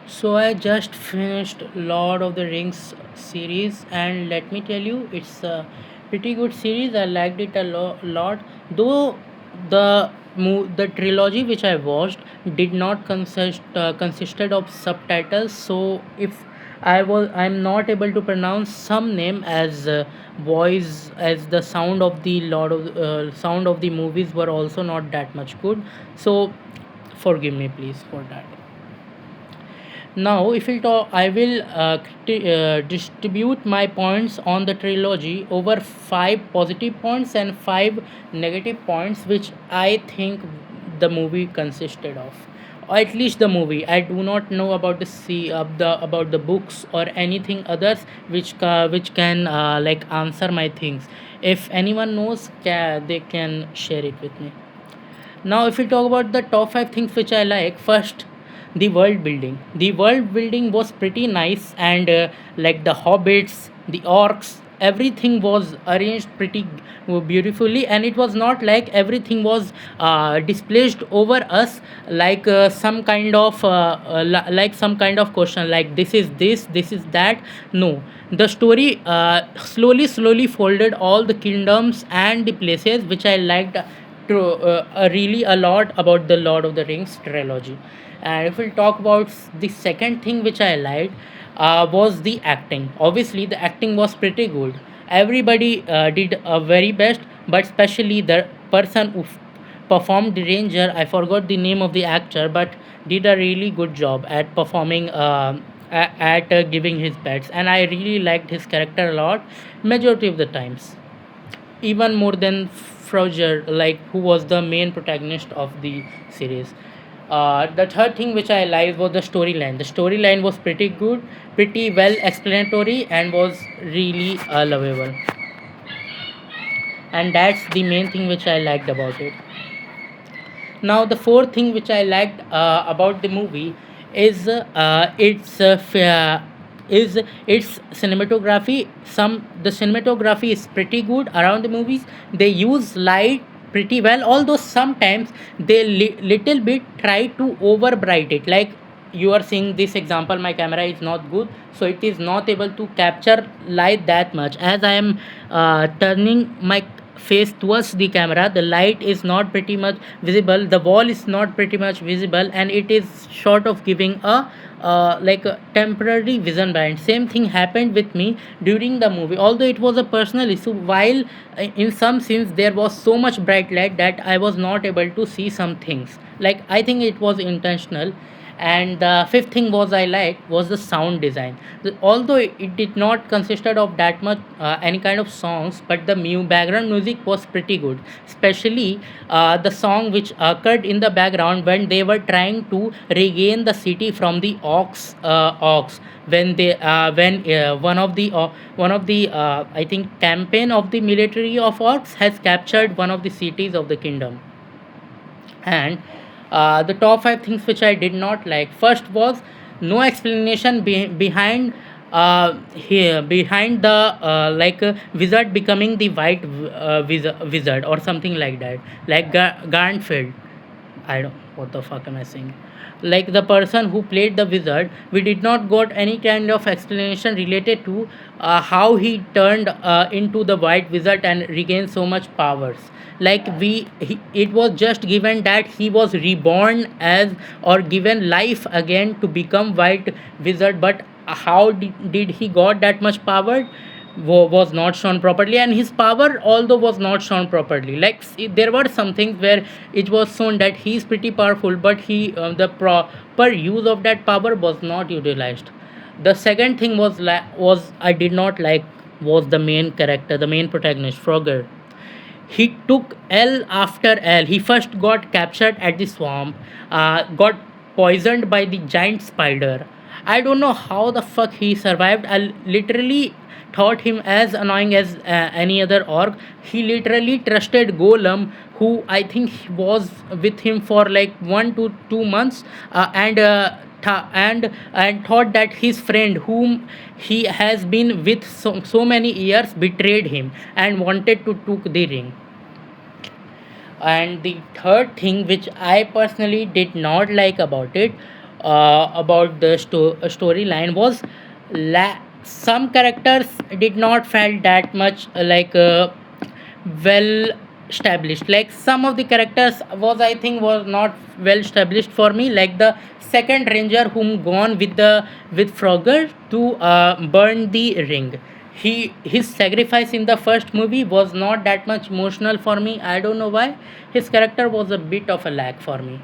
So I just finished Lord of the Rings series, and let me tell you, it's a pretty good series. I liked it a lot, though the trilogy which I watched did not consisted of subtitles. So if I'm not able to pronounce some name as voice as the sound of the movies were also not that much good. So forgive me please for that. Now, if we talk, I will distribute my points on the trilogy over five positive points and five negative points, which I think the movie consisted of, or at least the movie. I do not know about the books or anything others which can like answer my things. If anyone knows, they can share it with me. Now, if we talk about the top five things which I like, first, the world building. The world building was pretty nice, and like the hobbits, the orcs, everything was arranged pretty beautifully, and it was not like everything was displaced over us like like some kind of question like this is that. No, the story slowly folded all the kingdoms and the places which I liked really a lot about the Lord of the Rings trilogy. And if we'll talk about the second thing which I liked was the acting. Obviously, the acting was pretty good. Everybody did a very best, but especially the person who performed the ranger. I forgot the name of the actor, but did a really good job at performing. At giving his bets, and I really liked his character a lot majority of the times, even more than Frasier, like who was the main protagonist of the series. The third thing which I liked was the storyline. The storyline was pretty good, pretty well explanatory, and was really lovable. And that's the main thing which I liked about it. Now, the fourth thing which I liked about the movie is its cinematography. The cinematography is pretty good around the movies. They use light pretty well, although sometimes they little bit try to over bright it. Like you are seeing this example, my camera is not good, so it is not able to capture light that much. As I am turning my face towards the camera, the light is not pretty much visible, the wall is not pretty much visible, and it is short of giving a like a temporary vision blind. Same thing happened with me during the movie, although it was a personal issue. While in some scenes there was so much bright light that I was not able to see some things, like I think it was intentional. And the fifth thing was I liked was the sound design. Although it did not consisted of that much any kind of songs, but the background music was pretty good, especially the song which occurred in the background when they were trying to regain the city from the orcs, when one of the I think campaign of the military of orcs has captured one of the cities of the kingdom. And the top five things which I did not like. First was no explanation behind the wizard becoming the white wizard or something like that, like Garnfield. I don't what the fuck am I saying? Like the person who played the wizard, we did not got any kind of explanation related to how he turned into the white wizard and regained so much powers. Like it was just given that he was reborn as or given life again to become white wizard, but how did he got that much power was not shown properly, and his power although was not shown properly. Like there were some things where it was shown that he is pretty powerful, but the proper use of that power was not utilized. The second thing was I did not like was the main character, the main protagonist, Frogger. He took L after L. He first got captured at the swamp, got poisoned by the giant spider. I don't know how the fuck he survived. I literally thought him as annoying as any other orc. He literally trusted Golem, who I think was with him for like 1 to 2 months, and thought that his friend, whom he has been with so many years, betrayed him and wanted to took the ring. And the third thing which I personally did not like about it about the storyline was some characters did not felt that much well established. Like some of the characters was, I think, was not well established for me, like the second ranger whom gone with the with Frogger to burn the ring. His sacrifice in the first movie was not that much emotional for me. I don't know why. His character was a bit of a lag for me.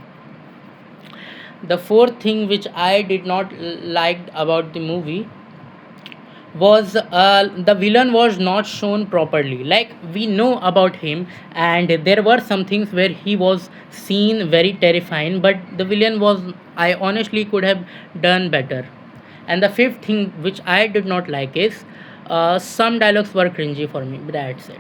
The fourth thing which I did not liked about the movie was the villain was not shown properly. Like we know about him, and there were some things where he was seen very terrifying, but the villain was, I honestly could have done better. And the fifth thing which I did not like is some dialogues were cringy for me. That's it.